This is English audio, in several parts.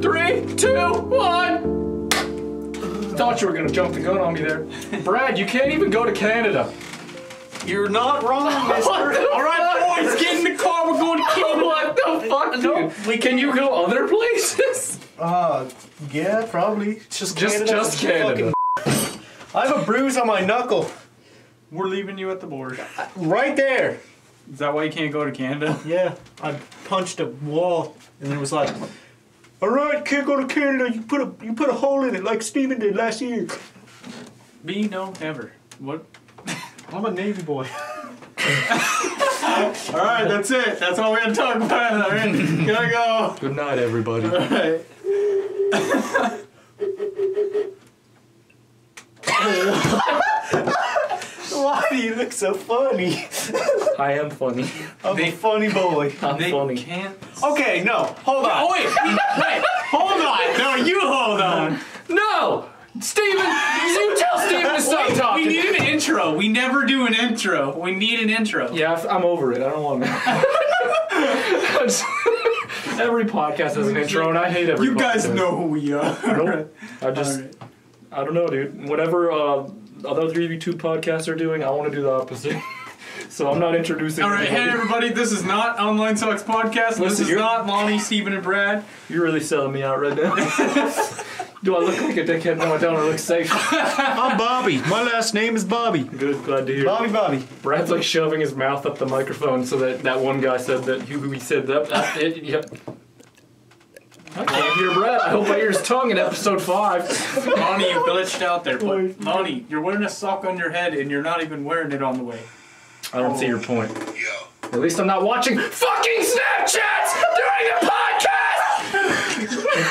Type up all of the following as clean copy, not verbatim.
3, 2, 1. Thought you were gonna jump the gun on me there. Brad, you can't even go to Canada. You're not wrong, mister. Alright, boys, get in the car, we're going to Canada. What the fuck, dude? Can you go other places? Yeah, probably. Just Canada. I have a bruise on my knuckle. We're leaving you at the border. Right there. Is that why you can't go to Canada? Yeah, I punched a wall, and it was like, all right, can't go to Canada. You put a hole in it like Steven did last year. Me? No, never. What? I'm a Navy boy. Alright, that's it. That's all we're gonna talk about. Alright, can I go? Good night, everybody. Alright. Why do you look so funny? I am funny. I'm a funny boy. I'm funny. Can't. Okay, no, hold on. Oh, wait. Hold on. No, you hold on. No! Steven! You tell Steven to stop talking! We need an intro. We never do an intro. We need an intro. Yeah, I'm over it. I don't want to. Every podcast has an intro, and I hate every podcast. You guys know who we are. Nope. I don't know, dude. Whatever other 3v2 podcasts are doing, I want to do the opposite. So I'm not introducing. Alright, hey everybody, this is not Online Sucks Podcast. This is not Lonnie, Steven, and Brad. You're really selling me out right now. Do I look like a dickhead? No, I don't. I look safe. I'm Bobby. My last name is Bobby. Good, glad to hear. Bobby. Brad's like shoving his mouth up the microphone so that one guy said that who he said that. Yep. I can't hear Brad. I hope I hear his tongue in episode 5. Lonnie, you glitched out there. But Lonnie, you're wearing a sock on your head and you're not even wearing it on the way. I don't see your point. At least I'm not watching fucking Snapchats during the podcast!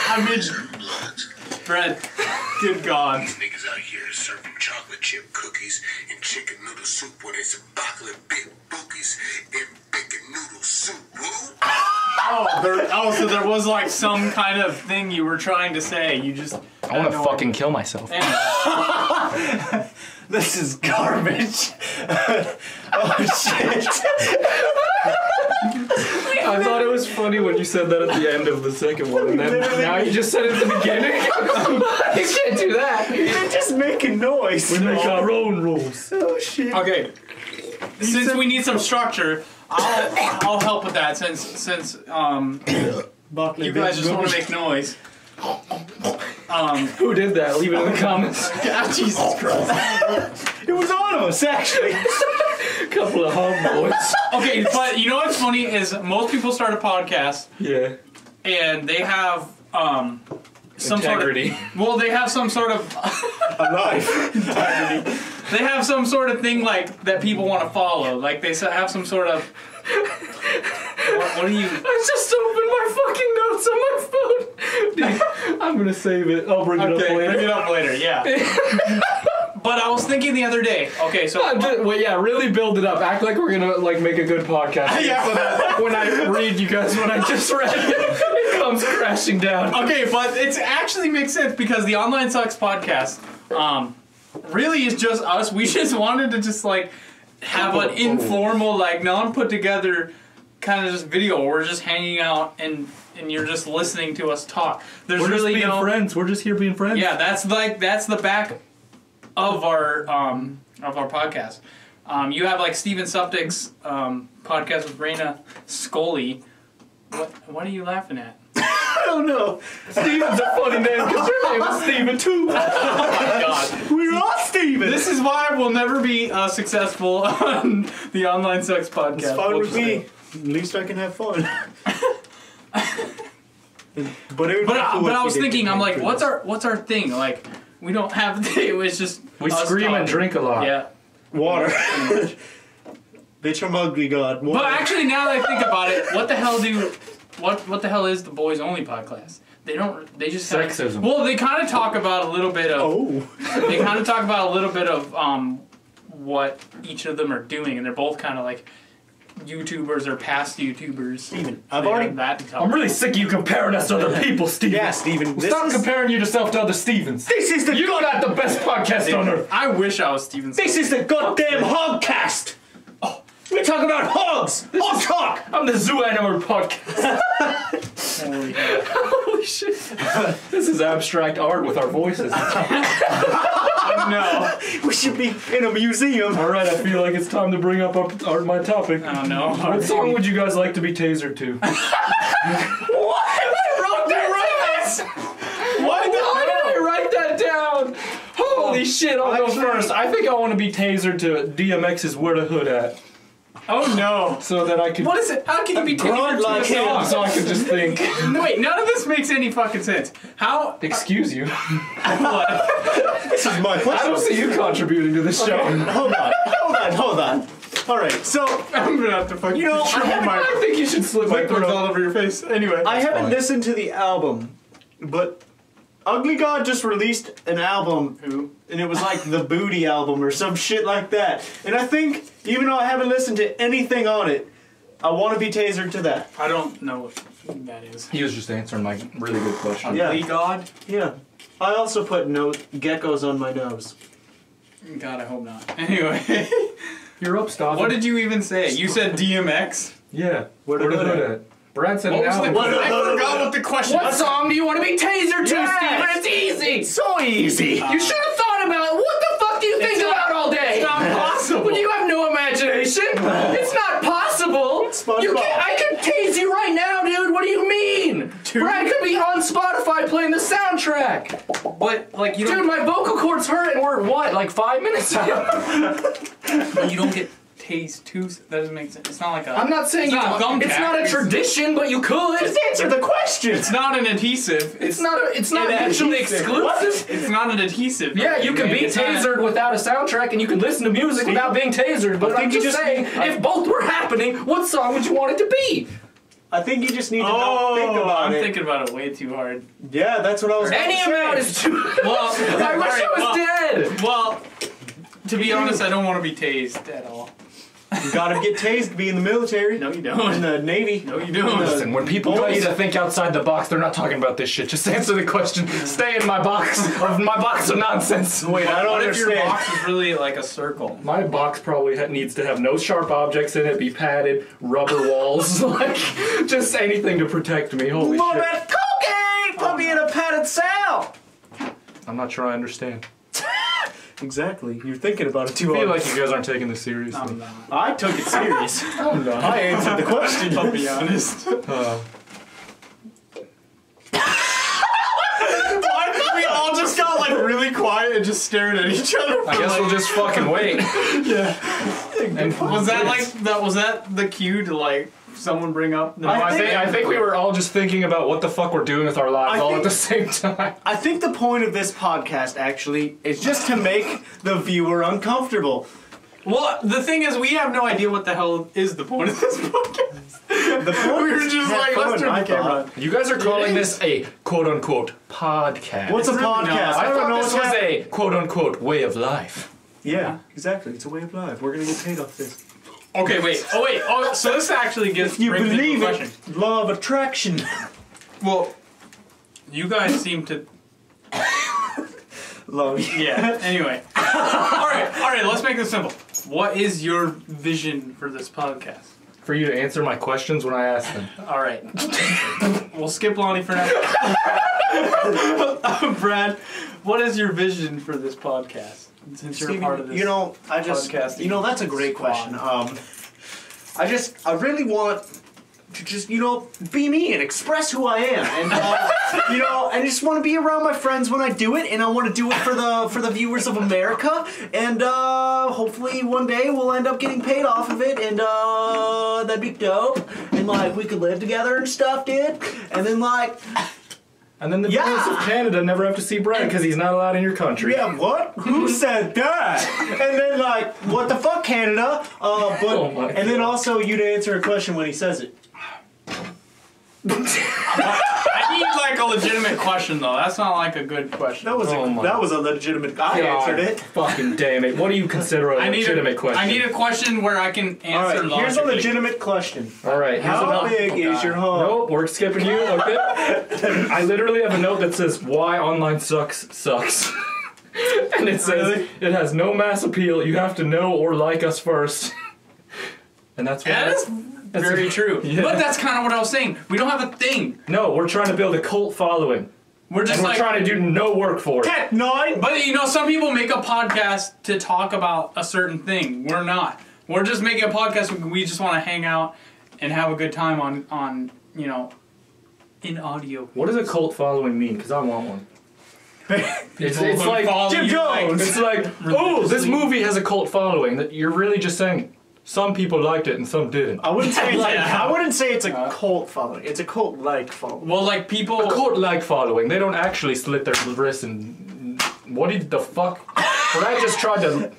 I mean, Brad, good God. These niggas out here serving chocolate chip cookies and chicken noodle soup when it's a bottle of big bookies and bacon noodle soup. Woo! So there was like some kind of thing you were trying to say. You just. I want to fucking kill myself. This is garbage. Oh shit. I thought it was funny when you said that at the end of the second one, and then now you just said it at the beginning. You can't do that. You're just making noise. We make our own rules. Oh shit. Okay. Since we need some structure, I'll help with that. Since you guys just want to make noise. Who did that? Leave it in the comments. God, Jesus Christ. It was all of us actually. A couple of homeboys. Okay, but you know what's funny is most people start a podcast. Yeah. And they have some integrity. They have some sort of a life. Integrity. They have some sort of thing like that people want to follow. Like they have some sort of. What are you? I just opened my fucking notes on my phone. Dude, I'm gonna save it. I'll bring it up later. Bring it up later. Yeah. But I was thinking the other day. Okay, so really build it up. Act like we're gonna make a good podcast. Yeah. So that when I read you guys what I just read, it comes crashing down. Okay, but it actually makes sense because the Online Sucks podcast, really is just us. We just wanted to just have an informal, non-put together kind of just video where we're just hanging out and you're just listening to us talk. There's we're really just being friends. We're just here being friends. Yeah, that's the back of our podcast. You have Steven Suptic's podcast with Raina Scully. What are you laughing at? I don't know. Steven's a funny name because your name is Steven too. Oh my God. We're all Steven. This is why we'll never be successful on the Online Sucks podcast. It's fine with me. At least I can have fun. But I was thinking, I'm like, what's our thing? Like, we don't have it was just we scream talking. and drink a lot. Yeah. Water. Bitch, I'm ugly, God. Water. But actually, now that I think about it, what the hell is the boys only podcast? They just sexism. Well, they kind of talk about a little bit of. They kind of talk about a little bit of what each of them are doing, and they're both kind of like YouTubers or past YouTubers. Steven, I'm really sick of you comparing us to other people, Steven. Yeah, Steven. Stop comparing yourself to other Stevens. You got the best podcast on earth. I wish I was Steven. This is the goddamn Hogcast. Oh, we're talking about hogs. Hog talk. I'm the Zoo Animal Podcast. Holy hell. Holy shit. This is abstract art with our voices. No. We should be in a museum. All right, I feel like it's time to bring up my topic. Oh no. What song would you guys like to be tasered to? What? I wrote that Why did I write that down? Holy shit, I'll go first. I think I want to be tasered to DMX's Where the Hood At. Oh no. So that I can... What is it? How can you be tasered to a song? So I can just think... No, wait, none of this makes any fucking sense. How? Excuse you. What? This is my I question. don't see you contributing to this show. Hold on. All right, so I'm gonna have to fucking I think you should slip my liquids throat. all over your face. Anyway. I haven't fine. listened to the album, but Ugly God just released an album, and it was like the Booty album or some shit like that. And I think, even though I haven't listened to anything on it, I want to be tasered to that. I don't know what that is. He was just answering my really good question. Yeah. Ugly God? Yeah. I also put geckos on my nose. God, I hope not. Anyway. You're up, Stav. What did you even say? You said DMX? Yeah. Where the Hood At? Brad said What was the an question? album. I forgot what the question What was. song do you want to be tasered to, Yes! Steven? It's easy. So easy. You should have thought about it. What the fuck do you think about all day? It's not possible. Well, you have no imagination. It's not possible. SpongeBob. I could tase you right now, dude. What do you mean? Brad could be on Spotify playing the soundtrack. But, like, you Dude, don't... my vocal cords hurt and we're, what, like 5 minutes out? But you don't get tased too... That doesn't make sense. It's not like a... I'm not saying It's not a thumbtack. it's not a tradition, but you could. Just answer the question. It's not an adhesive. It's not an mutually adhesive. exclusive. It's not an adhesive. Yeah, you can be It's not- tasered without a soundtrack, and you can listen to music without being tasered. But I'm think you just just- saying, if both were happening, what song would you want it to be? I think you just need to not think about I'm it. thinking about it way too hard. Yeah, that's what I was Any about to amount say. is too. Well, I wish I was dead. Well, to be honest, I don't want to be tased at all. You gotta get tased to be in the military. No, you In don't. the Navy. No, you don't. Listen, when people tell you to think outside the box, they're not talking about this shit. Just answer the question. Stay in my box of nonsense. Wait, I don't What if your understand. box is really like a circle? My box probably needs to have no sharp objects in it, be padded, rubber walls, like just anything to protect me. Holy What shit. about cocaine? Put me in a padded cell. I'm not sure I understand. Exactly. You're thinking about it too I feel hard. like you guys aren't taking this seriously. I'm not. I took it serious. I'm not. I answered the question. I'll be honest. Uh, Why did we all just got like really quiet and just stared at each other? I guess we'll just fucking wait. And was that the cue to like someone bring up? The I think we were all just thinking about what the fuck we're doing with our lives I all think- at the same time. I think the point of this podcast actually is just to make the viewer uncomfortable. Well, the thing is, we have no idea what the hell is the point of this podcast. The point We were is just to have like, let's fun, turn I the camera thought. on. You guys are calling is. this a quote-unquote podcast. What's a It's really podcast? not. I I don't thought know this what's was happening. a quote-unquote way of life. Yeah, exactly. It's a way of life. We're gonna get paid off this. Okay, wait. Oh, so this actually gets You brings me to a believe question. it? Law of attraction. Well, you guys seem to. Lonnie. Yeah. Anyway. All right. Let's make this simple. What is your vision for this podcast? For you to answer my questions when I ask them. All right. We'll skip Lonnie for now. Brad, what is your vision for this podcast? Since you're a part of this. You know, podcasting that's a great squad. question. I really want to just, be me and express who I am, and I just want to be around my friends when I do it, and I want to do it for the viewers of America, and hopefully one day we'll end up getting paid off of it, and that'd be dope, and like we could live together and stuff, dude, and then like. And then the viewers of Canada never have to see Brad because he's not allowed in your country. Yeah, what? Who said that? And then like, what the fuck, Canada? Oh my And then also you'd answer a question when he says it. I need like a legitimate question though. That's not like a good question. That was a legitimate. I answered it. Fucking damn it. What do you consider a legitimate question? I need a question where I can All answer right, here's a logically. legitimate question. All right. Here's How a big is your home? Nope, we're skipping you. Okay. I literally have a note that says why online sucks. And it says Really? it has no mass appeal. You have to know or like us first. And that's what That is very true. Yeah. But that's kind of what I was saying. We don't have a thing. No, we're trying to build a cult following. We're just And we're like trying to do no work for it. Cat 9! But you know, some people make a podcast to talk about a certain thing. We're not. We're just making a podcast. We just want to hang out and have a good time on you know, in audio. What does a cult following mean? Because I want one. It's People who like follow Jim you, Jones. It's like, oh, this religiously. movie has a cult following. That you're really just saying some people liked it and some didn't. I wouldn't say Yeah. I wouldn't say it's a cult following. It's a cult-like following. Well, like people. A cult-like following. They don't actually slit their wrists and what did the fuck? Brad just tried to.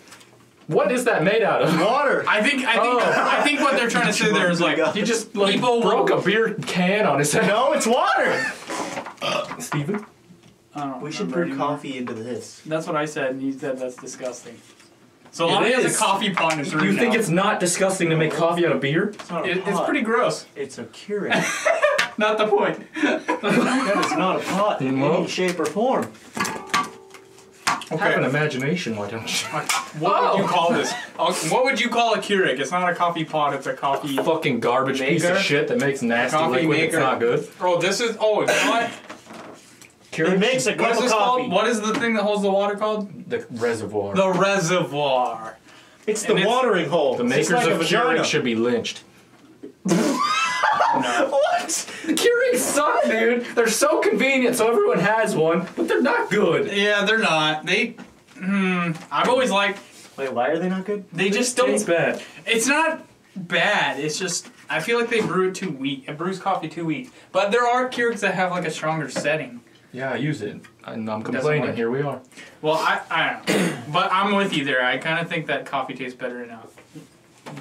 What is that made out of? Water. I think what they're trying to say there is like He just like People broke will- a beer can on his head. No, it's water. Steven? I don't We should remember brew anymore. coffee into this. That's what I said, and he said that's disgusting. So It Lonnie has is. a coffee pot in his room You think now. it's not disgusting to make coffee out of beer? It's not a It's pot. pretty gross. It's a Keurig. Not the point. That is not a pot in Well. any shape or form. Have an imagination, why don't you? What would you call this? What would you call a Keurig? It's not a coffee pot. It's a coffee. Fucking garbage piece Maker? of shit that makes nasty Coffee liquid maker. that's not good. Oh, this is. Oh, you know what? It makes a What cup is of this coffee. called? What is the thing that holds the water called? The reservoir. The reservoir. It's the And it's- watering hole. The It's makers like a of vagina. Keurig should be lynched. What? The Keurigs suck, dude. They're so convenient, so everyone has one, but they're not good. Yeah, they're not. I've always liked. Wait, why are they not good? They just It's don't. bad. It's not bad. It's just I feel like they brew it too weak. It brews coffee too weak. But there are Keurigs that have like a stronger setting. Yeah, I use it, and I'm Doesn't complaining. work. Here we are. Well, I don't know. But I'm with you there. I kind of think that coffee tastes better in a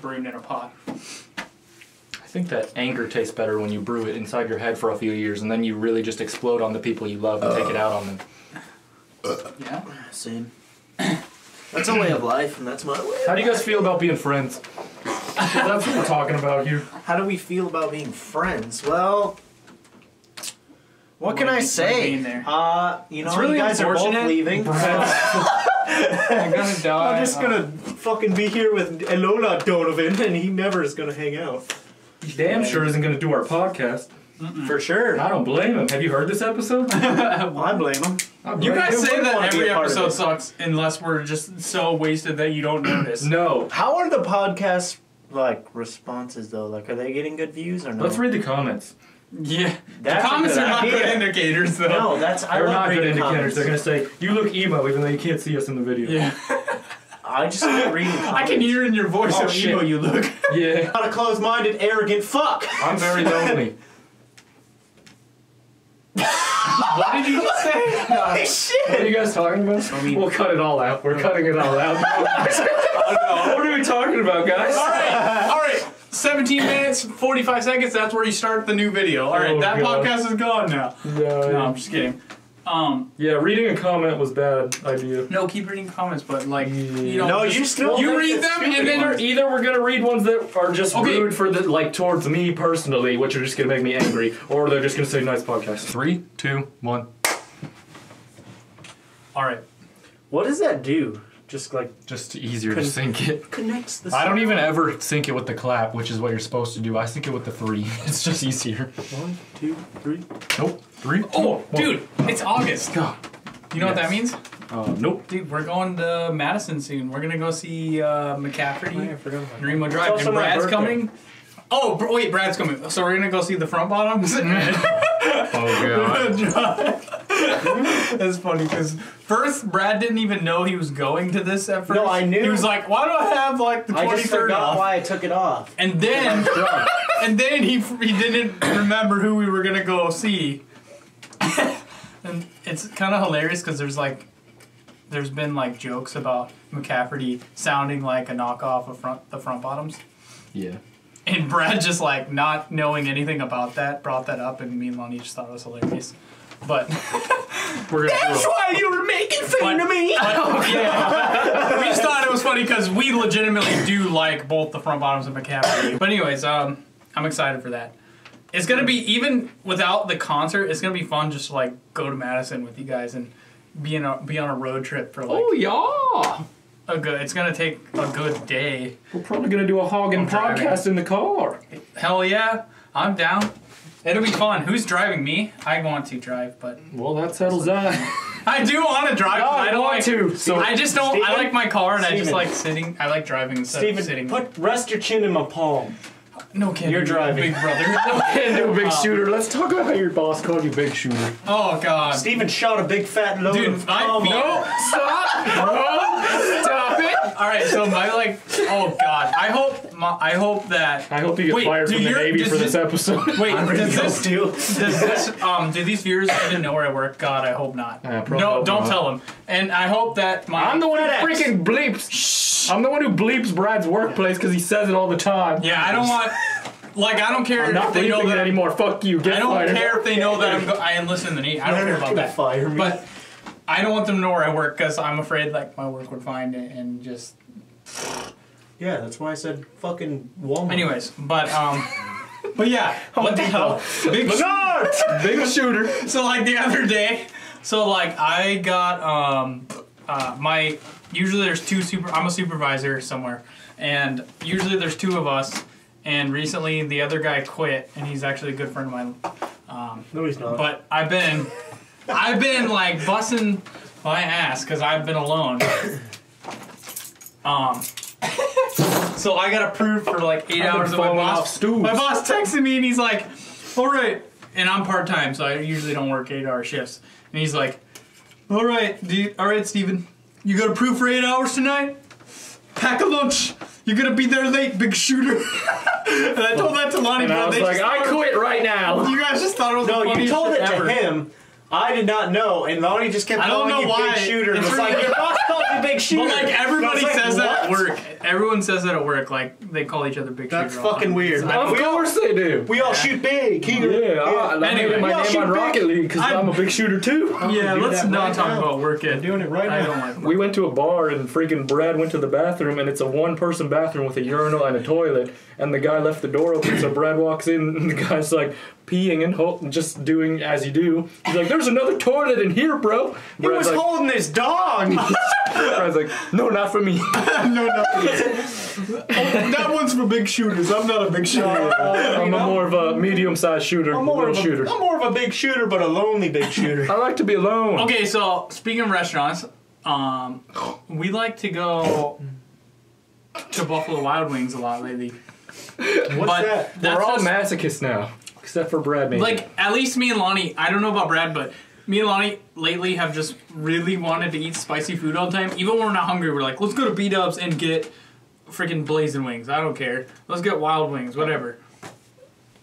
brewed in a pot. I think that anger tastes better when you brew it inside your head for a few years, and then you really just explode on the people you love and take it out on them. Yeah. Same. That's a way of life, and that's my way. How do you guys feel about being friends? That's what we're talking about here. How do we feel about being friends? Well, what can Like I being say? there. You know, It's really you guys are both unfortunate. leaving. I'm gonna die. I'm just gonna fucking be here with Ilona Donovan, and he never is gonna hang out. Damn sure isn't going to do our podcast. For sure. I don't blame him. Have you heard this episode? I blame him. You guys Who say wouldn't that wanna be every a part of episode it? sucks unless we're just so wasted that you don't notice. No. How are the podcast responses though? Like, are they getting good views or no? Let's read the comments. Yeah. That's the a comments good are not good idea. indicators though. No, that's I They're love not good reading indicators. comments. They're going to say, you look emo even though you can't see us in the video. Yeah. I just like reading comments. I can hear in your voice Oh, how shit. emo you look. Yeah. Not a closed-minded, arrogant fuck. I'm very lonely. What did you just say? Holy shit! What are you guys talking about? We'll cut it all out. We're cutting it all out. What are we talking about, guys? All right. 17 minutes, 45 seconds. That's where you start the new video. All right, Oh, that God. podcast is gone now. No, I'm just kidding. Yeah, reading a comment was bad idea. No, keep reading comments, but like you know, No, just- you still you think read it's them stupid and then ones. Either we're gonna read ones that are just Okay. rude for the towards me personally, which are just gonna make me angry, or they're just gonna say nice podcast. 3, 2, 1. all right. What does that do? Just Just easier to sync it. connects the. I don't even ever sync it with the clap, which is what you're supposed to do. I sync it with the 3. It's just easier. 1, 2, 3. Nope. 3. Oh, dude, it's August. God. You know what that means? Nope. Dude, we're going to Madison soon. We're gonna go see McCafferty, I forgot about Dreamo It's Drive, also and my Brad's birthday. coming. Oh, wait, Brad's coming. So we're gonna go see the front bottoms. Oh god. That's funny because first Brad didn't even know he was going to this at first. No, I knew. He was like, "Why do I have like the I just 23rd forgot off?" why I took it off. And then, he didn't remember who we were gonna go see. And it's kind of hilarious because there's been like jokes about McCafferty sounding like a knockoff of the front bottoms. Yeah. And Brad just like not knowing anything about that brought that up, and me and Lonnie just thought it was hilarious. But We're gonna do Why you were making fun of me? yeah, we just thought it was funny because we legitimately do like both the front bottoms and McCafferty. But anyways, I'm excited for that. It's gonna be, even without the concert, it's gonna be fun just to like go to Madison with you guys and be on a road trip for like. Oh yeah. It's gonna take a good day. We're probably gonna do a hogging podcast in the car. Hell yeah, I'm down. It'll be fun. Who's driving me? I want to drive, but Well, that settles that. I do want to drive. No, I don't want like to. So I just don't. I like my car, and I just Steven. like sitting. I like driving instead of sitting. Rest your chin in my palm. No kidding. You're driving. big brother. and do big shooter. Let's talk about how your boss called you big shooter. Oh god. Steven shot a big fat load Dude, of I cum. feel. Stop! No! Stop it! All right, so my oh god. I hope that. I hope you get fired from the Navy for this episode. Wait, Does do these viewers even know where I work? God, I hope not. probably No, don't not. tell them. And I hope that I'm the one who FedEx. freaking bleeps. Shh. I'm the one who bleeps Brad's workplace because he says it all the time. Yeah, I don't want. Like, I don't care I'm not if they know bleeping it that. anymore. Fuck you. Get I don't fired. care if they know that I enlisted in the Navy. I don't care about that. Fire me. But I don't want them to know where I work because I'm afraid like my work would find it and just. Yeah, that's why I said fucking Walmart. Anyways, but yeah, what the hell? Big Big shooter. So like the other day, so like I got my usually there's I'm a supervisor somewhere, and usually there's two of us, and recently the other guy quit, and he's actually a good friend of mine. No, he's not. But I've been like busting my ass because I've been alone. So I got approved for like 8 hours of my boss. My boss texted me and he's like, "All right," and I'm part time, so I usually don't work 8-hour shifts. And he's like, "All right, Steven, you got approved for 8 hours tonight? Pack a lunch. You're gonna be there late, big shooter." And I told that to Lonnie, And I was like, I quit right now. You guys just thought it was No, the you funniest told shit it to ever. him. I did not know, and Lonnie just kept I don't calling know you why. big shooter. And It's was like, really- your boss called you big shooter. But like everybody And I was like, says that at what? work. Everyone says that at work. Like they call each other big shooter. That's all the fucking time. weird. I don't- Of course they do. We all shoot big here. Yeah, I Anyway. made my Y'all name shoot on big. Rocket League because I'm a big shooter too. Yeah, do let's that not right talk now. about work yet. I'm doing it right I now. don't like work. We went to a bar and freaking Brad went to the bathroom and it's a one-person bathroom with a urinal and a toilet, and the guy left the door open, so Brad walks in and the guy's like peeing and just doing as you do. He's like, "There's another toilet in here, bro." He was Brad's like, holding his dog. Brad's like, "No, not for me." That one's for big shooters. I'm not a big shooter. I'm a more of a medium-sized shooter, I'm more little of shooter. I'm more of a big shooter, but a lonely big shooter. I like to be alone. Okay, so speaking of restaurants, we like to go to Buffalo Wild Wings a lot lately. What's But that? that's We're all just, masochists now, except for Brad, maybe. like at least me and Lonnie. I don't know about Brad, but me and Lonnie lately have just really wanted to eat spicy food all the time. Even when we're not hungry, we're like, let's go to B-Dubs and get freaking blazing wings. I don't care. Let's get wild wings, whatever.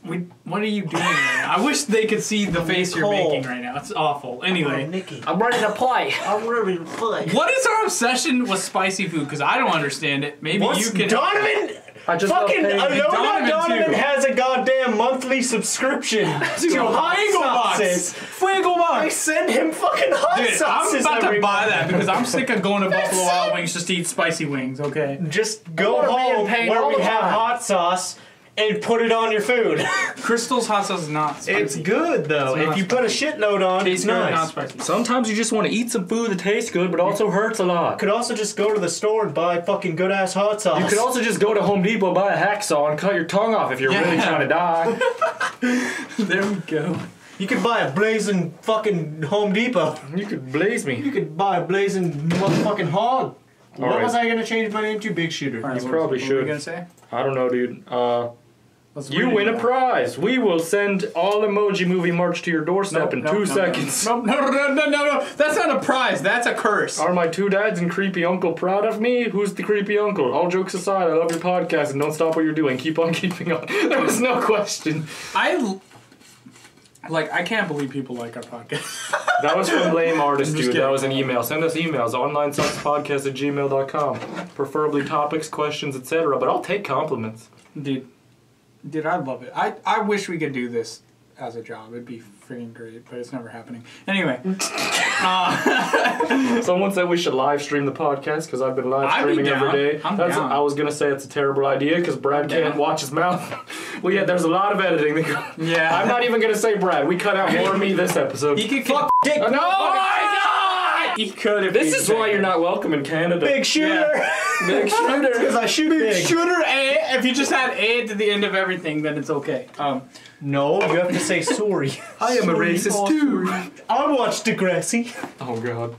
What are you doing right now? I wish they could see the face you're Nicole. making right now. It's awful. Anyway, Nikki. I'm ready to play. I'm ready to play. what is our obsession with spicy food? Because I don't understand it. Maybe What's you can. Donovan? I just Fucking love paying- Donovan too. has a goddamn monthly subscription to hot Fuego Box. sauces. Fuego I Box. send him fucking hot Dude, I'm sauces about to every buy month. that because I'm sick of going to Buffalo it. Wild Wings just to eat spicy wings, okay? Just go wanna be in home pain where all we the have time. hot sauce and put it on your food. Crystal's hot sauce is not spicy. It's good though. It's not If you put a shitload on, it's Tastes good, not nice. spicy. Sometimes you just want to eat some food that tastes good, but also hurts a lot. Could also just go to the store and buy fucking good ass hot sauce. You could also just go to Home Depot, buy a hacksaw, and cut your tongue off if you're really Yeah. trying to die. There we go. You could buy a blazing fucking Home Depot. You could blaze me. You could buy a blazing motherfucking hog. What right. was I gonna change my name to? Big Shooter. All right, You what- probably what were should. you gonna say? I don't know, dude. Let's You read win it a now. prize. We will send all Emoji Movie merch to your doorstep in 2 seconds. No. That's not a prize. That's a curse. Are my two dads and creepy uncle proud of me? Who's the creepy uncle? All jokes aside, I love your podcast and don't stop what you're doing. Keep on keeping on. There was no question. I can't believe people like our podcast. That was from Lame Artist, I'm just dude. kidding. That was an email. Send us emails. onlinesuckspodcast@gmail.com. Preferably topics, questions, etc. But I'll take compliments. Dude, I love it. I wish we could do this as a job. It'd be freaking great, but it's never happening. Anyway, Someone said we should live stream the podcast because I've been live I'd be streaming every down. day. I'm down. I was gonna say it's a terrible idea because Brad can't down. watch his mouth. Well, yeah, there's a lot of editing. That Yeah. I'm not even gonna say Brad. We cut out more of me this episode. he could fuck Dick. No, my God! He could have. This is why you're not welcome in Canada. Big shooter. Big shooter. Because I shoot big. Shooter A. If you just had A to the end of everything, then it's okay. No, you have to say sorry. I am a racist too. I watched Degrassi. Oh god.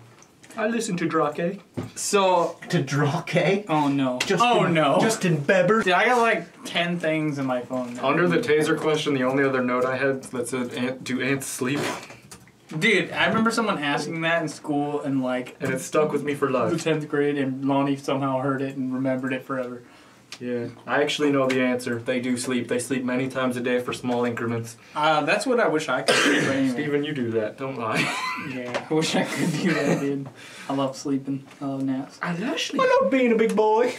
I listen to Drake. So. To Drake. Oh no. Justin Bieber. Dude, I got like 10 things in my phone now. Under the taser question, the only other note I had that said, do ants sleep? Dude, I remember someone asking that in school and like... And it stuck with me for the life. 10th grade, and Lonnie somehow heard it and remembered it forever. Yeah. I actually know the answer. They do sleep. They sleep many times a day for small increments. That's what I wish I could do. But anyway. Steven, you do that. Don't lie. Yeah, I wish I could do that, dude. I love sleeping. I love naps. I love sleeping. I love being a big boy.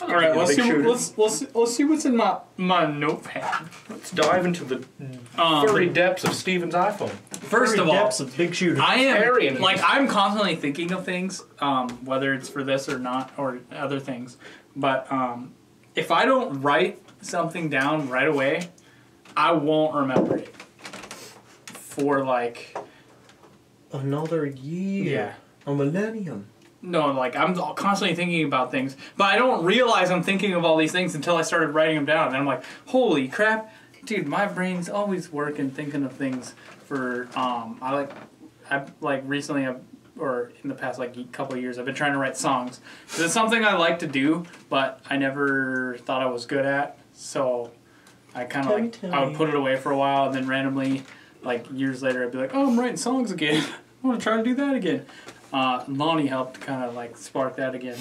All right, let's see what's in my notepad. Let's dive into the furry depths of Steven's iPhone. First of all, depths of Big Shooter. I'm constantly thinking of things, whether it's for this or not, or other things. But if I don't write something down right away, I won't remember it for like another year. Yeah. A millennium. No, like I'm constantly thinking about things, but I don't realize I'm thinking of all these things until I started writing them down. And I'm like, holy crap, dude, my brain's always working, thinking of things for recently, or in the past like couple of years, I've been trying to write songs. It's something I like to do, but I never thought I was good at. So I kind of I would put it away for a while, and then randomly, like years later, I'd be like, oh, I'm writing songs again. I want to try to do that again. Lonnie helped kind of like spark that again,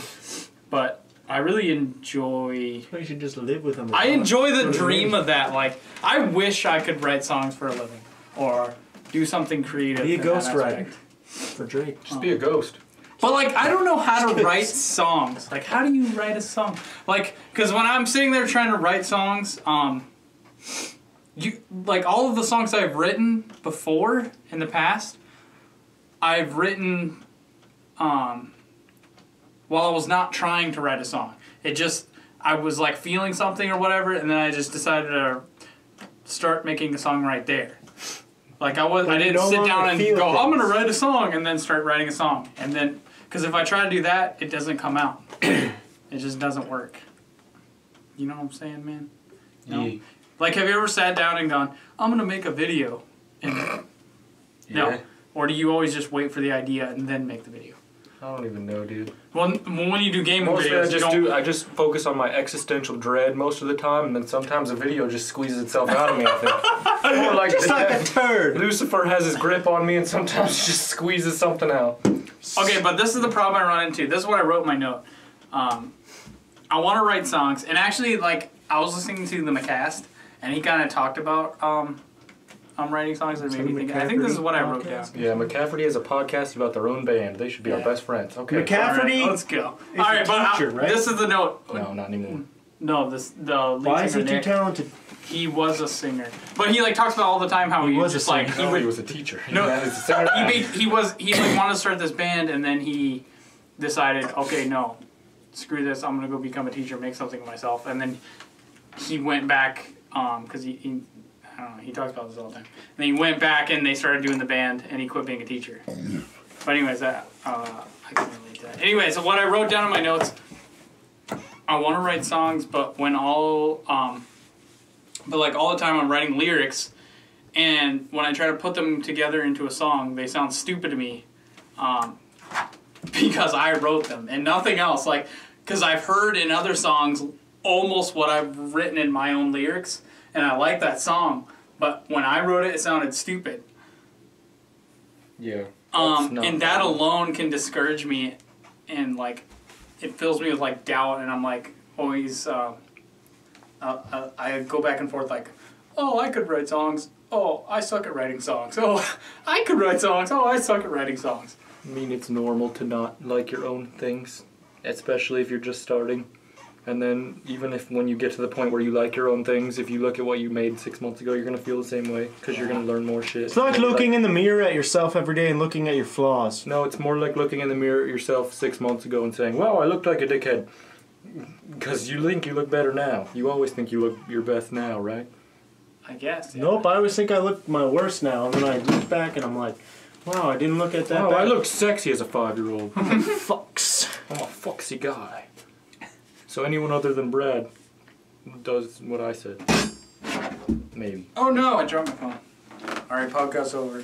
but I really enjoy. You should just live with them. I enjoy the dream of that. Like, I wish I could write songs for a living or do something creative. Be a ghostwriter for Drake. Just be a ghost. But like, I don't know how to write songs. Like, how do you write a song? Like, because when I'm sitting there trying to write songs, like all of the songs I've written before in the past, I've written while I was not trying to write a song. It just, I was like feeling something or whatever, and then I just decided to start making a song right there. Like I didn't sit down and go, I'm gonna write a song, and then start writing a song. And then, because if I try to do that, it doesn't come out. It just doesn't work. You know what I'm saying, man? No? Yeah. Like, have you ever sat down and gone, I'm gonna make a video? And yeah. No. Or do you always just wait for the idea and then make the video? I don't even know, dude. Well, when you do gaming videos, I just focus on my existential dread most of the time, and then sometimes a video just squeezes itself out of me, I think. Or like just like a turd. Lucifer has his grip on me, and sometimes he just squeezes something out. Okay, but this is the problem I run into. This is what I wrote in my note. I want to write songs, and actually, like, I was listening to the McCast, and he kind of talked about writing songs that made me think. I think this is what I wrote down. Yeah, McCafferty has a podcast about their own band. They should be our best friends. Okay. McCafferty. Right, let's go. All right, but teacher, right? This is the note. No, not anymore. No, the lead Why is he singer, too Nick, talented? He was a singer, but he like talks about all the time how he was just like he was a teacher. No, he he wanted to start this band, and then he decided, okay, no, screw this. I'm gonna go become a teacher, make something of myself, and then he went back because he I don't know, he talks about this all the time. And then he went back and they started doing the band, and he quit being a teacher. But anyways, I can relate to that. Anyway, so what I wrote down in my notes, I want to write songs, but all the time I'm writing lyrics, and when I try to put them together into a song, they sound stupid to me, because I wrote them and nothing else. Like, because I've heard in other songs almost what I've written in my own lyrics. And I like that song, but when I wrote it, it sounded stupid. Yeah. And that alone can discourage me, and like, it fills me with like doubt, and I'm like always, I go back and forth like, oh, I could write songs. Oh, I suck at writing songs. Oh, I could write songs. Oh, I suck at writing songs. I mean, it's normal to not like your own things, especially if you're just starting. And then, even if when you get to the point where you like your own things, if you look at what you made 6 months ago, you're going to feel the same way, because you're going to learn more shit. It's like looking in the mirror at yourself every day and looking at your flaws. No, it's more like looking in the mirror at yourself 6 months ago and saying, wow, I looked like a dickhead. Because you think you look better now. You always think you look your best now, right? I guess. Yeah. Nope, I always think I look my worst now, and then I look back and I'm like, Wow, I didn't look at that. Oh, I look sexy as a 5-year-old. Fucks. I'm a foxy guy. So anyone other than Brad does what I said. Maybe. Oh no, I dropped my phone. Alright, podcast over.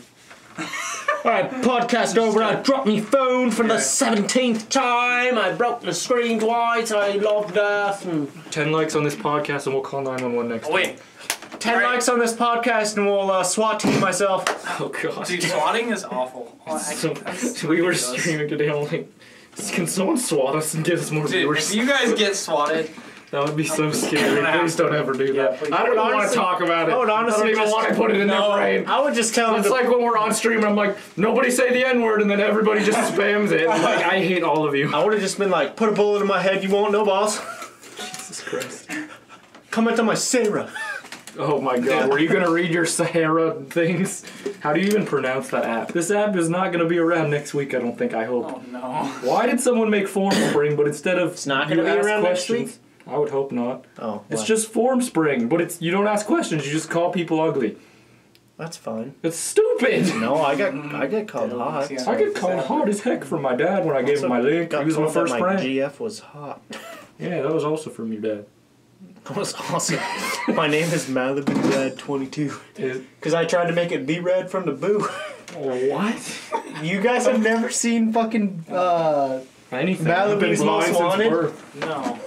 Alright, podcast over. I dropped my phone for the 17th time. I broke the screen twice. I logged off. 10 likes on this podcast and we'll call 911 next time. Wait. 10 likes on this podcast and we'll SWAT team myself. Oh god. Dude, swatting is awful. So we were streaming today. I'm like, can someone swat us and get us more Dude, viewers? if you guys get swatted, That would be so scary. Please don't ever do that. please. I don't even want to Honestly- talk about it. I would honestly don't even just- want to put it in their brain. I would just tell them It's to... like when we're on stream and I'm like, nobody say the N-word, and then everybody just spams it. I'm like, I hate all of you. I would have just been like, put a bullet in my head, you won't know, boss. Jesus Christ. Comment on my Sarah. Oh my god, were you gonna read your Sahara things? How do you even pronounce that app? This app is not gonna be around next week, I don't think, I hope. oh no. Why did someone make Form Spring, but instead of It's not you gonna be ask around next questions, week? I would hope not. Oh, It's what? just Form Spring, but it's you don't ask questions, you just call people ugly. That's fine. It's stupid! No, I get called hot. Yeah. I get called hot as heck from my dad when I gave him my link. He was my first my friend. GF was hot. Yeah, that was also from your dad. That was awesome. My name is Malibu Red 22. Is, Because I tried to make it be red from the boo. what? You guys have never seen fucking, Anything. Malibu's I've been blind Most since Wanted? birth. No.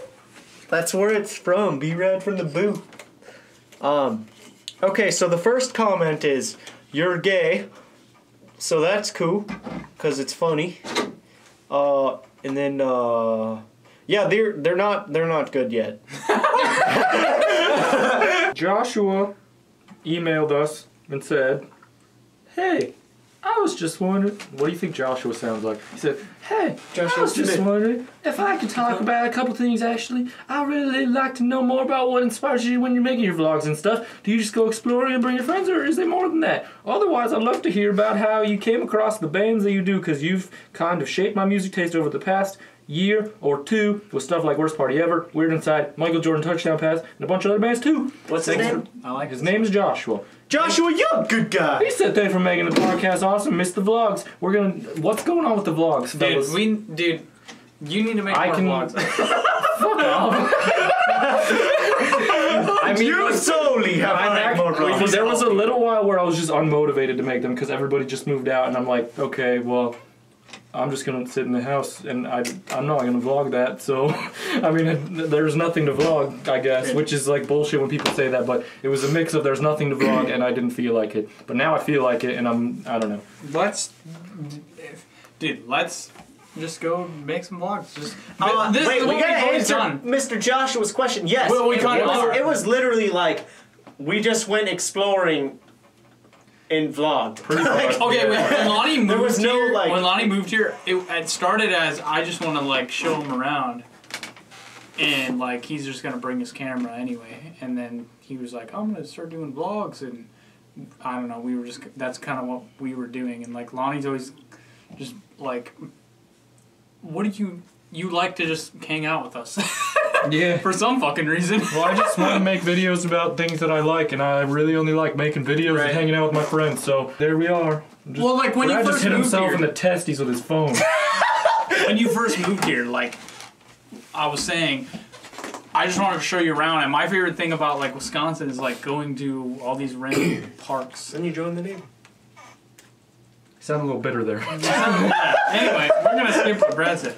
That's where it's from. Be red from the boo. Okay, so the first comment is, you're gay. So that's cool. Because it's funny. And then, yeah, they're not good yet. Joshua emailed us and said, "Hey, I was just wondering." What do you think Joshua sounds like? He said, "Hey, I was just wondering if I could talk about a couple things. Actually, I really like to know more about what inspires you when you're making your vlogs and stuff. Do you just go exploring and bring your friends, or is there more than that? Otherwise, I'd love to hear about how you came across the bands that you do, because you've kind of shaped my music taste over the past year or two with stuff like Worst Party Ever, Weird Inside, Michael Jordan Touchdown Pass, and a bunch of other bands too." What's his name? I like His name is Joshua. Joshua, you're a good guy. He said, "Thanks for making the podcast awesome. Missed the vlogs. We're gonna. What's going on with the vlogs, fellas?" Dude, you need to make more vlogs. Fuck off. I mean, you solely have more problems. There was a little while where I was just unmotivated to make them because everybody just moved out, and I'm like, okay, well, I'm just gonna sit in the house, and I'm not gonna vlog that. So, I mean, there's nothing to vlog, I guess, which is like bullshit when people say that. But it was a mix of there's nothing to vlog, and I didn't feel like it. But now I feel like it, and I don't know. Let's just go make some vlogs. Just this wait, is we what gotta we've always answer done. Mr. Joshua's question. Yes, Well, we kinda are. it was literally like we just went exploring and vlogged. Pretty much. Okay, when Lonnie moved There was no, here, like- when Lonnie moved here, it started as I just want to like show him around, and like he's just gonna bring his camera anyway, and then he was like, I'm gonna start doing vlogs, and I don't know, that's kind of what we were doing, and like Lonnie's always just like, what do you like to just hang out with us? Yeah. For some fucking reason. Well, I just want to make videos about things that I like, and I really only like making videos Right. and hanging out with my friends. So there we are. Well, like when Brad you just first hit moved himself here, in the testes with his phone. when you first moved here, like I was saying, I just wanted to show you around. And my favorite thing about like Wisconsin is like going to all these random parks. Then you join the name. Sound a little bitter there. Anyway, we're gonna skip what Brad said.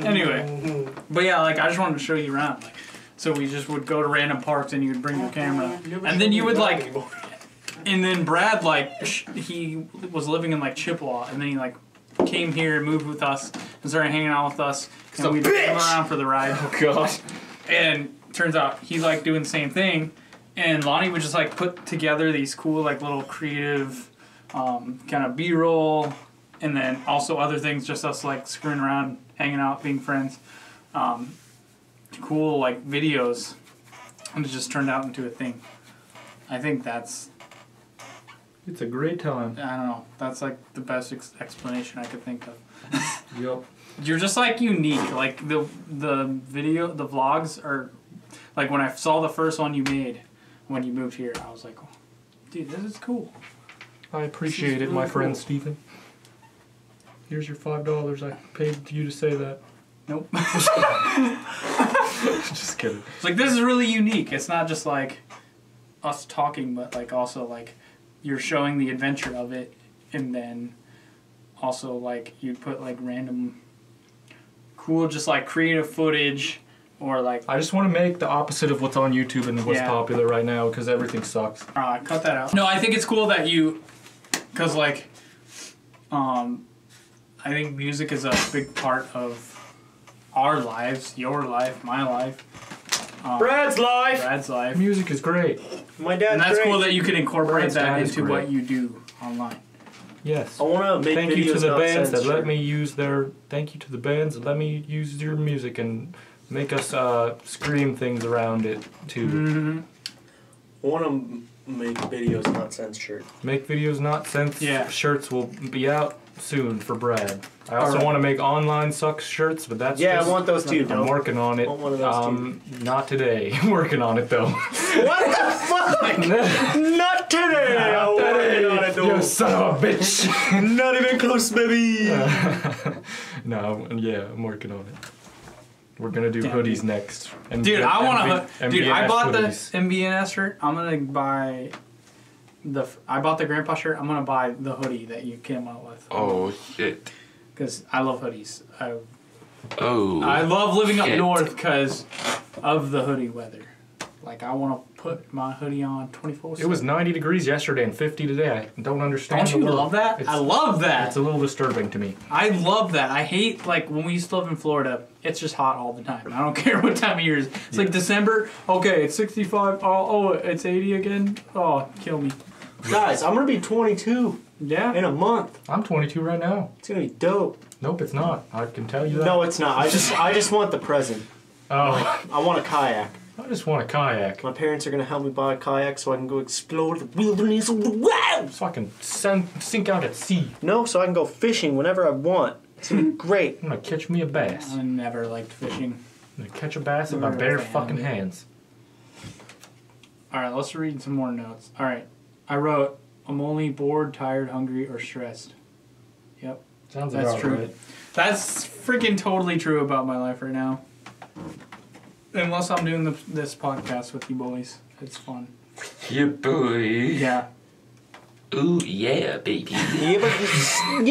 Anyway, but yeah, like I just wanted to show you around. Like, so we just would go to random parks, and you would bring your camera, and then you would like, and then Brad like he was living in like Chippewa, and then he like came here and moved with us and started hanging out with us, and we'd come around for the ride. Oh god. And turns out he liked doing the same thing, and Lonnie would just like put together these cool like little creative kind of B-roll, and then also other things, just us like screwing around, hanging out, being friends, cool like videos, and it just turned out into a thing. I think that's, It's a great time. I don't know, that's like the best explanation I could think of. Yup. You're just like unique. Like the vlogs are like when I saw the first one you made when you moved here, I was like, oh, dude, this is cool. I appreciate This it, is my really friend cool. Stephen. Here's your $5. I paid you to say that. Nope. Just kidding. It's like, this is really unique. It's not just like us talking, but like also like you're showing the adventure of it, and then also like you put like random cool just like creative footage or like I just want to make the opposite of what's on YouTube and what's Yeah. popular right now because everything sucks. cut that out. No, I think it's cool that you, because like I think music is a big part of our lives, your life, my life, Brad's life. Brad's life. Music is great. My dad's And that's great. cool that you can incorporate Brad's that dad is into what great. you do online. Yes. I want to make Thank videos you to the not bands that censored. let me use their. Thank you to the bands that let me use your music and make us scream things around it too. Mm-hmm. I want to make videos not censored. Make videos not censored. Yeah. Shirts will be out soon for Brad. I also Alright. want to make online sucks shirts, but that's Yeah, just, I want those too. I'm working on it. I want one of those Not today. Working on it though. What the fuck? Not today. I'm working on it, You though. son of a bitch. Not even close, baby. No, yeah, I'm working on it. We're gonna do Damn, hoodies dude. next. And Dude, I want to. Dude, I MBNS bought hoodies. the MBNS shirt. I'm gonna buy I bought the grandpa shirt. I'm gonna buy the hoodie that you came out with. Oh shit. Because I love hoodies. Oh. I love living up shit. north because of the hoodie weather. Like, I want to put my hoodie on 24/7. It was 90 degrees yesterday and 50 today. I don't understand. Don't you the world. love that? It's, I love that. It's a little disturbing to me. I love that. I hate, like, when we used to live in Florida, it's just hot all the time. I don't care what time of year it is. It's like December, okay, it's 65. Oh, it's 80 again. Oh, kill me. Guys, I'm gonna be 22 Yeah. in a month. I'm 22 right now. It's gonna be dope. Nope, it's not. I can tell you that. No, it's not. I just want the present. Oh, I want a kayak. I just want a kayak. My parents are gonna help me buy a kayak so I can go explore the wilderness of the wild. So I can sink out at sea. No, so I can go fishing whenever I want. It's gonna be great. I'm gonna catch me a bass. I never liked fishing. I'm gonna catch a bass with my Never bare a fan fucking of it. hands. Alright, let's read some more notes. Alright, I wrote, I'm only bored, tired, hungry, or stressed. Yep. Sounds That's about true. right. That's freaking totally true about my life right now. Unless I'm doing this podcast with you boys. It's fun. Yeah, boy. Yeah. Ooh, yeah, baby. You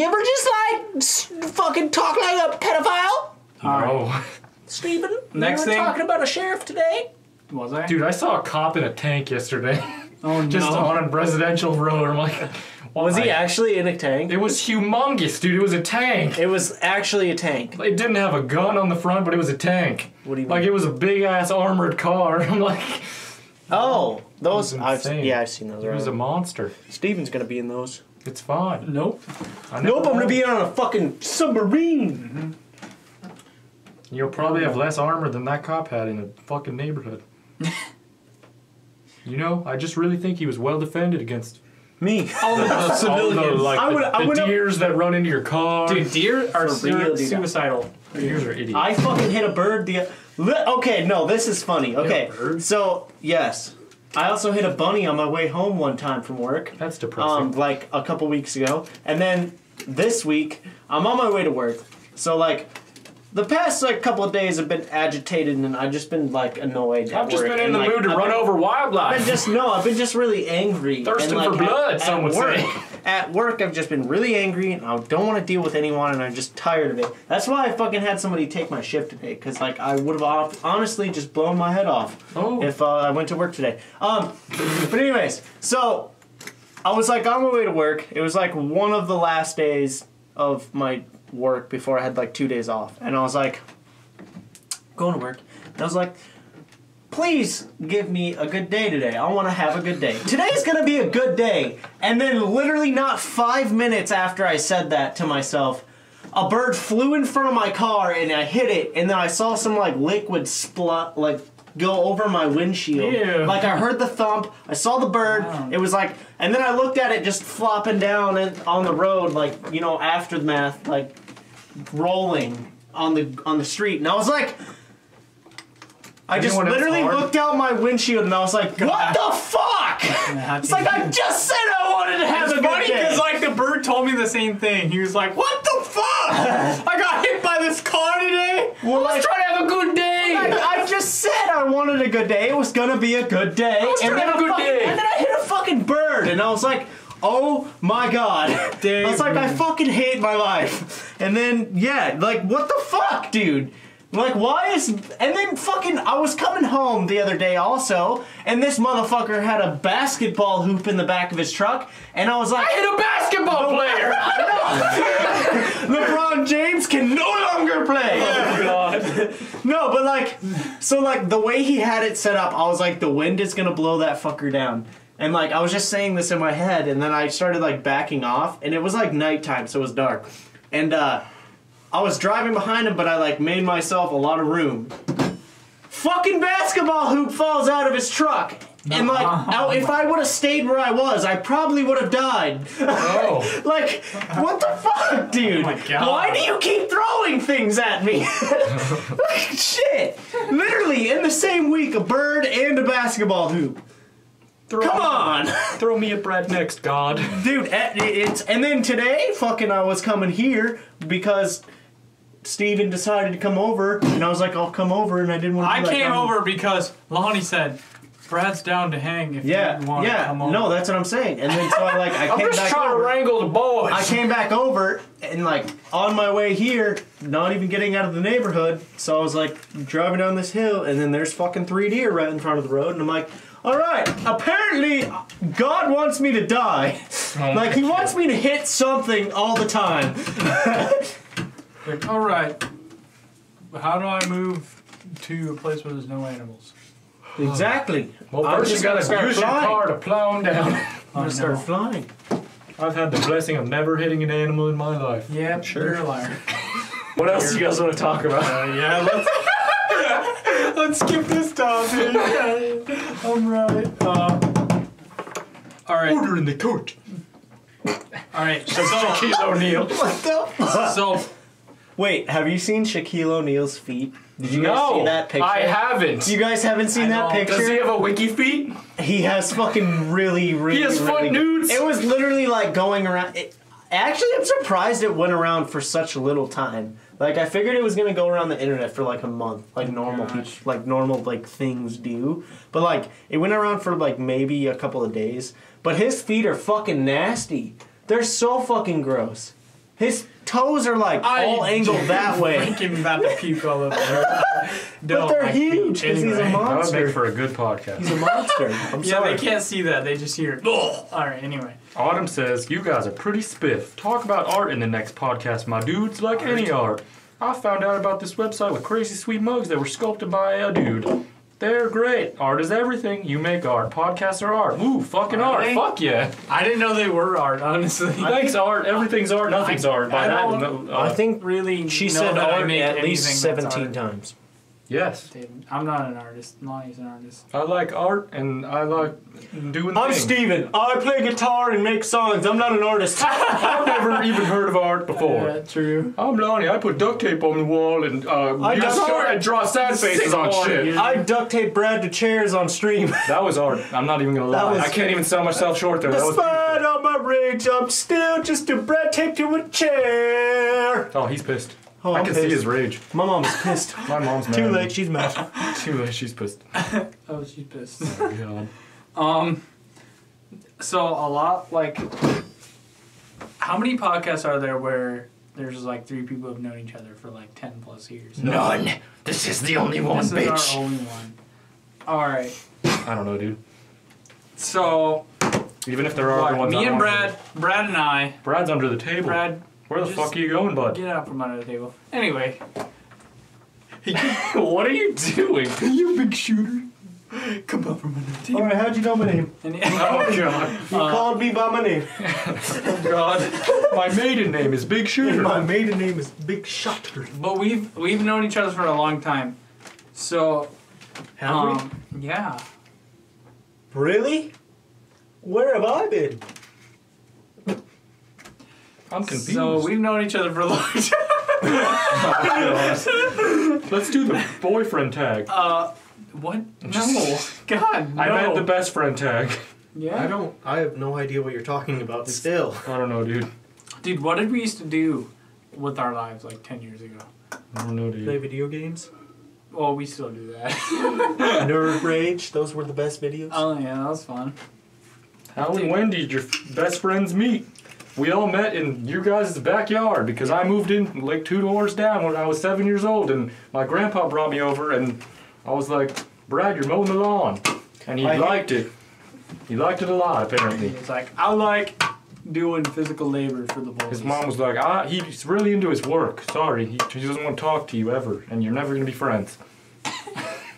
ever just like fucking talk like a pedophile? No. Steven, Next you were thing- talking about a sheriff today? Was I? Dude, I saw a cop in a tank yesterday. oh no. Just on a residential road. I'm like, Was he why? actually in a tank? It was humongous, dude. It was a tank. It was actually a tank. It didn't have a gun on the front, but it was a tank. What do you mean? Like, it was a big-ass armored car. I'm like, Oh, those. It was insane. I've seen those. it was a Around. monster. Steven's gonna be in those. It's fine. Nope. I never Nope, I'm gonna know. be on a fucking submarine. You'll probably have less armor than that cop had in a fucking neighborhood. You know, I just really think he was well defended against Me. All the all the, civilians. like, I the would have- deers that run into your car. Dude, deer are For real, dude. suicidal. Deers are idiots. I fucking hit a bird okay, no, this is funny. Okay, a bird? so yes, I also hit a bunny on my way home one time from work. That's depressing. Like a couple weeks ago, and then this week I'm on my way to work. So like, the past like couple of days have been agitated, and I've just been like annoyed. I've at just work, been in and, the like, mood to I've run been- over wildlife. I've been just really angry. Thirsting and, for blood, some would work, say. At work, I've just been really angry, and I don't want to deal with anyone, and I'm just tired of it. That's why I fucking had somebody take my shift today, because like I would have honestly just blown my head off if I went to work today. But anyways, so I was like on my way to work. It was like one of the last days of my work before I had like 2 days off, and I was like going to work, and I was like, please give me a good day today. I want to have a good day. Today's going to be a good day. And then literally not 5 minutes after I said that to myself, a bird flew in front of my car and I hit it, and then I saw some like liquid go over my windshield. Ew. Like I heard the thump, I saw the bird, it was like, and then I looked at it just flopping down on the road, like, you know, aftermath, like rolling on the street, and I was like, I just Anyone else literally hard? looked out my windshield and I was like, what the fuck? It's like I just said I wanted to have It's a funny good day. because like the bird told me the same thing. He was like, "What the fuck?" I got hit by this car today. Well, I was trying to have a good day. I just said I wanted a good day. It was gonna be a good day. was trying to have a good day. And then I hit a fucking bird, and I was like, oh my god. I was like, I fucking hate my life. And then, yeah, like, what the fuck, dude? Like, why is... And then fucking... I was coming home the other day also, and this motherfucker had a basketball hoop in the back of his truck, and I was like... I hit a basketball player. LeBron James can no longer play. Oh god. No, but like... So, like, the way he had it set up, I was like, the wind is gonna blow that fucker down. And, like, I was just saying this in my head, and then I started, like, backing off, and it was, like, nighttime, so it was dark. And, I was driving behind him, but I, like, made myself a lot of room. Fucking basketball hoop falls out of his truck. And, like, if I would have stayed where I was, I probably would have died. Oh. Like, what the fuck, dude? Oh my God. Why do you keep throwing things at me? Like, shit. Literally, in the same week, a bird and a basketball hoop. Come on! Throw me a bread next, God. Dude, it's... And then today, fucking I was coming here because... Steven decided to come over, and I was like, I'll come over, and I didn't want to I came over because Lonnie said, Brad's down to hang if you want to come over. No, that's what I'm saying. And then so I I'm came just back trying over. to wrangle the boys. I came back over, and like on my way here, not even getting out of the neighborhood, so I was like driving down this hill, and then there's fucking 3 deer right in front of the road, and I'm like, all right, apparently God wants me to die. Like he wants me to hit something all the time. Like, all right, how do I move to a place where there's no animals? Exactly. Well, I'm first you just gotta gonna start use your flying. car to plow them down. I'm gonna start flying. I've had the blessing of never hitting an animal in my life. Yeah, Sure. you're a liar. What else do you guys want to talk about? Yeah, let's skip this topic. I'm right. All right. Order in the court. All right. Shaquille O'Neal. What the fuck? So Wait, have you seen Shaquille O'Neal's feet? Did you guys see that picture? I haven't. You guys haven't seen that picture? Does he have a wiki feet? He has fucking really He has foot really nudes? It was literally like going around. Actually, I'm surprised it went around for such little time. Like I figured it was gonna go around the internet for like a month, like normal people, like normal like things do. But like it went around for like maybe a couple of days. But his feet are fucking nasty. They're so fucking gross. His toes are like all angled that way. thinking about the puke all over there. But they're huge because he's a That would monster. make for a good podcast. He's a monster. I'm Yeah, sorry. they can't see that. They just hear it. All right, anyway. Autumn says, you guys are pretty spiff. Talk about art in the next podcast, my dudes, like any art. I found out about this website with crazy sweet mugs that were sculpted by a dude. They're great. Art is everything. You make art. Podcasts are art. Ooh, fucking Are art. they? Fuck yeah. I didn't know they were art, honestly. Thanks, art. Everything's art. Nothing's art. By I that, don't no, I think really she know said that I art make at least anything that's 17 art. times. yes. I'm not an artist. Lonnie's an artist. I like art and I like doing I'm things. Steven. I play guitar and make songs. I'm not an artist. I've never even heard of art before. Yeah, true. I'm Lonnie. I put duct tape on the wall and I draw sad faces on shit. I duct tape Brad to chairs on stream. That was art. I'm not even gonna That lie. was- I can't even sell myself short there. That was. Despite all my rage, I'm still just a Brad taped to a chair. Oh, he's pissed. Oh, I I'm can see pissed. his rage. My mom's pissed. My mom's mad. Too late, she's mad. Too late. She's pissed. Oh, she's pissed. Oh, God. So a lot, like, how many podcasts are there where there's like 3 people who have known each other for like 10 plus years? None. This is the only one, This is bitch. our only one. All right. I don't know, dude. So Even if there are other what, ones. me I and don't know. Brad and I, Brad's under the table. Brad, Where the just fuck are you going, bud? get out from under the table. Anyway, What are you doing? you big shooter, come out from under the table. Alright, how'd you know my name? And, Oh God. You called me by my name. God. My maiden name is Big Shooter. My maiden name is Big Shutter. but we've known each other for a long time. So Have yeah. we? Really? Where have I been? I'm confused. So we've known each other for a long time. Let's do the boyfriend tag. What? No. God, no. I meant the best friend tag. Yeah. I have no idea what you're talking about still. I don't know, dude. Dude, what did we used to do with our lives like 10 years ago. I don't know, Play dude. video games. Well, we still do that. Nerd Rage. Those were the best videos. Oh yeah, that was fun. How and when did your best friends meet? We all met in your guys' backyard because I moved in like 2 doors down when I was 7 years old, and my grandpa brought me over, and I was like, Brad, you're mowing the lawn. And he liked it. He liked it a lot, apparently. It's like, I like doing physical labor for the boys. His mom was like, he's really into his work. Sorry, he doesn't want to talk to you ever, and you're never going to be friends.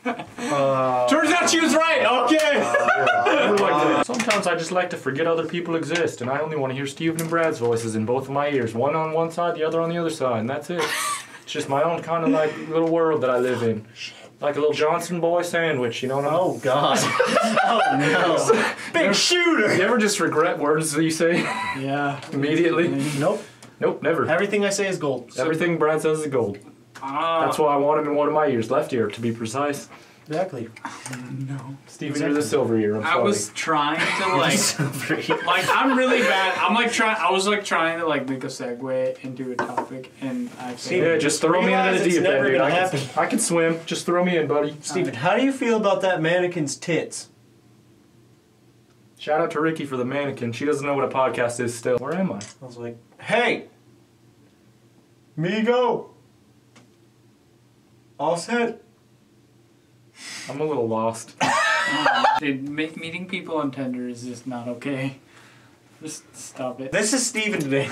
Turns out she was right. Okay. Sometimes I just like to forget other people exist, and I only want to hear Steven and Brad's voices in both of my ears. One on one side, the other on the other side, and that's it. It's just my own kind of like little world that I live in. Like a little Johnson boy sandwich, you know what I mean? Oh God. Oh no. Big shooter. You ever just regret words that you say Yeah. immediately? Nope. Nope, never. Everything I say is gold. Everything Brad says is gold. That's why I want him in one of my ears, left ear, to be precise. Exactly. No. Steven, you're the silver ear, I'm sorry. I was trying to like I'm really bad. I was trying to like make a segue into a topic, and I Yeah, just throw me into the It's deep never end, dude. gonna I happen. can swim. Just throw me in, buddy. Steven, how do you feel about that mannequin's tits? Shout out to Ricky for the mannequin. She doesn't know what a podcast is still. Where am I? I was like, hey, Migo. All set. I'm a little lost. Dude, meeting people on Tinder is just not okay. Just stop it. This is Steven today.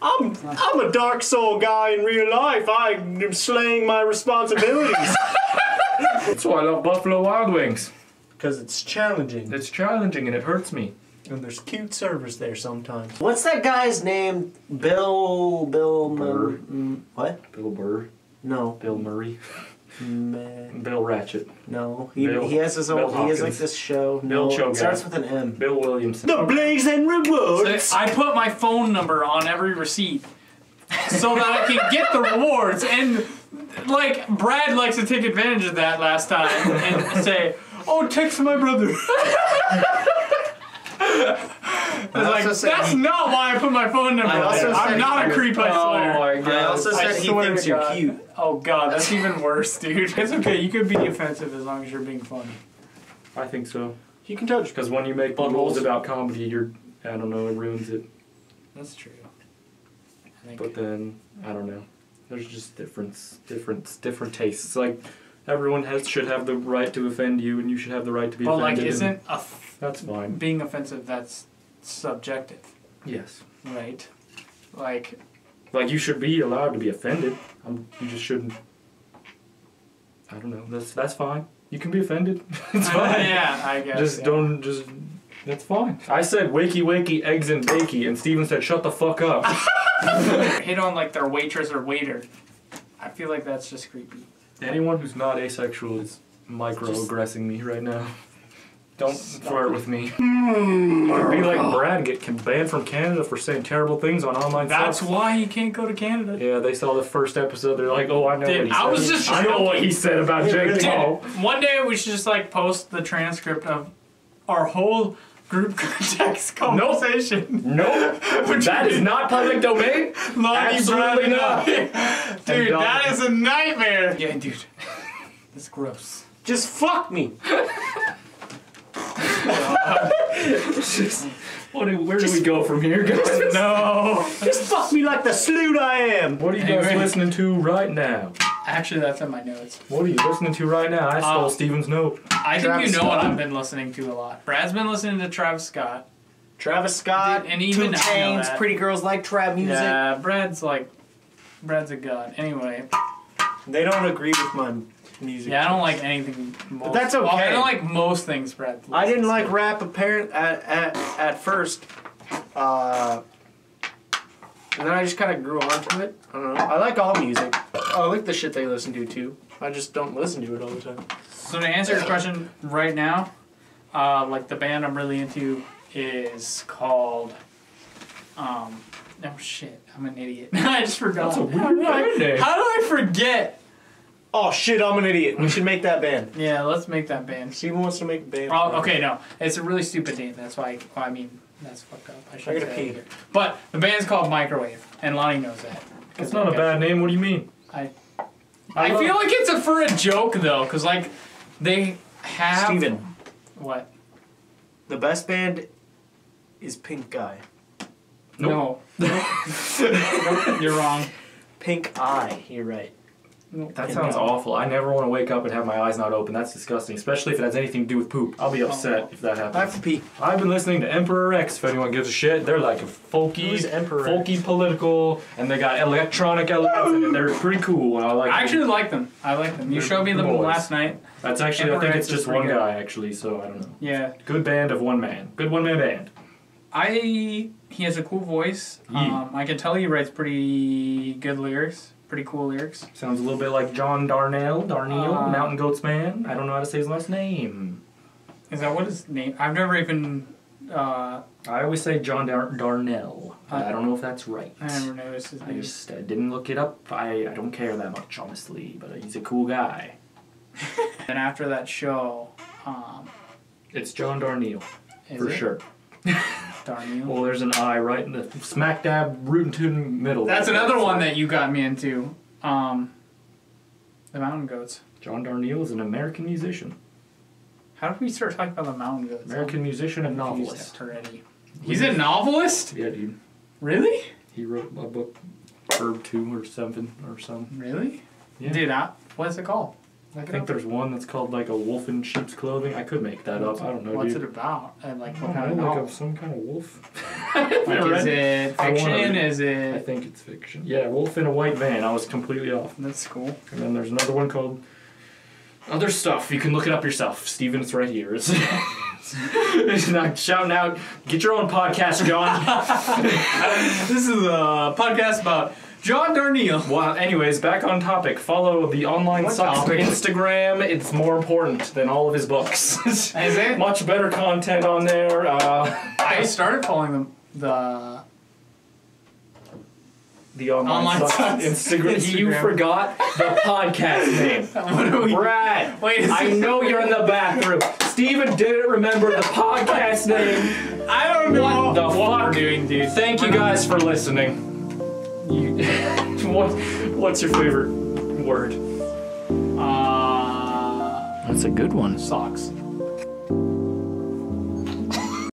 I'm a dark soul guy in real life. I'm slaying my responsibilities. That's why I love Buffalo Wild Wings. Because it's challenging. It's challenging and it hurts me. And there's cute servers there sometimes. What's that guy's name? Bill Burr. what? Bill Burr. No. Bill Murray. Bill Ratchet. No. Bill- He has his Bill own. He has like Hawkins. this show. Bill No. Choga. It starts with an M. Bill Williamson. The Blaze and Rewards. I put my phone number on every receipt so that I can get the rewards. And like Brad likes to take advantage of that last time and say, "Oh, text my brother." Like, that's not why I put my phone number on there. I'm not a creep, I swear. Oh my god. I also I said he swear thinks to you're God. cute. Oh god, that's even worse, dude. It's okay, you could be offensive as long as you're being funny. I think so. You can touch. Because when you make rules about comedy, I don't know, it ruins it. That's true. I think But then, I don't know. There's just different tastes. Like, everyone should have the right to offend you, and you should have the right to be but like, offended. isn't That's fine. being offensive, that's subjective, Yes. right? Like, Like, you should be allowed to be offended. You just shouldn't. I don't know. That's fine. You can be offended. It's fine. yeah, I guess. Just yeah. don't. That's fine. I said wakey wakey eggs and bakey, and Steven said shut the fuck up. hit on like their waitress or waiter. I feel like that's just creepy. Anyone who's not asexual is microaggressing me right now. Don't flirt with me. I'd be like Brad, get banned from Canada for saying terrible things on online That's stuff. why you can't go to Canada. Yeah, they saw the first episode. They're like, "Oh, I know Dude, what he said." I was just I know what he said about Jake Dude, Paul. one day we should just like post the transcript of our whole group text conversation. Nope, that is not public domain. Lonnie, Absolutely Brad, not. Dude, that is a nightmare. Yeah, dude. That's gross. Just fuck me. Where do we go from here, guys? No. Just fuck me like the sloot I am. What are you guys Anyway. listening to right now? Actually, that's in my notes. What are you listening to right now? I stole Steven's note. I think Travis you know what Scott. I've been listening to a lot. Brad's been listening to Travis Scott. Travis Scott, Dude, and even 2 I know Chainz, that. Pretty Girls Like Trap Music. Yeah, Brad's a god. Anyway, They don't agree with my music. yeah, I don't like anything. Most, that's well, I okay. don't like most things Brad. I didn't listens like rap at first. And then I just kind of grew onto it. I don't know. I like all music. I like the shit they listen to too. I just don't listen to it all the time. to. So to answer your question right now, like the band I'm really into is called. Oh shit! I'm an idiot. I just forgot. That's a weird band name. How do I forget? Oh shit, I'm an idiot. We should make that band. Yeah, let's make that band. Steven wants to make a band. Oh, okay, no, it's a really stupid name. That's why. I mean, that's fucked up. I I shouldn't gotta say pee. it here. But the band's called Microwave, and Lonnie knows that. It's not a bad name. What do you mean? I love- feel like it's for a joke though, because like they have Steven, what? the best band is Pink Guy. No. Nope, you're wrong. Pink Eye. You're right. That sounds awful. I never want to wake up and have my eyes not open. That's disgusting, especially if it has anything to do with poop. I'll be upset if that I have happens. to pee. I've been listening to Emperor X, if anyone gives a shit. They're like a Who's Emperor folky political, and they got electronic elements in it. They're pretty cool, and I like I them. actually like them. I like them. You They're showed me them boys. last night. That's actually, I Emperor think X it's is just pretty one good. guy, actually, so I don't know. Yeah. Good band of one man. Good one-man band. He has a cool voice. Yeah. I can tell he writes pretty good lyrics. Pretty cool lyrics. Sounds a little bit like John Darnell, Uh, Mountain Goats Man. I don't know how to say his last name. Is that what his name? I've never even. I always say John Darnell, but I don't know if that's right. I never noticed his name. I didn't look it up. I don't care that much, honestly, but he's a cool guy. And after that show, It's John Darnell, is for it? sure. Darnell. Well, there's an I right in the smack dab rootin' tootin' middle. That's another one that you got me into. The Mountain Goats. John Darnell is an American musician. How did we start talking about the Mountain Goats? American musician and I'm confused novelist. already. He's a novelist? Yeah, dude. Really? He wrote a book, Herb 2 or 7 or something. Really? Yeah. Dude, what's it called? I think there's one that's called like a wolf in sheep's clothing. I could make that up. I don't know, What's dude. it about? And like I what don't kind of know, like novel? some kind of wolf. Like, is it I wanna fiction? read- Is I it? think it's fiction. Yeah, Wolf in a White Van. I was completely off. That's cool. And then there's another one called Other Stuff. You can look it up yourself. Steven, it's right here. It's not shouting out. Get your own podcast, John. This is a podcast about John Darnell. Well, anyways, back on topic. Follow the Online What Sucks topic? Instagram. It's more important than all of his books. Is it? Much better content on there. I started following them. The Online Online Sucks Sucks Instagram. You Instagram. forgot the podcast name. What are we? Brad, Wait a I second. know you're in the bathroom. Steven didn't remember the podcast name. I don't know What the what fuck? we're doing, dude. Thank you guys for listening. What's your favorite word? Uh, That's a good one. socks.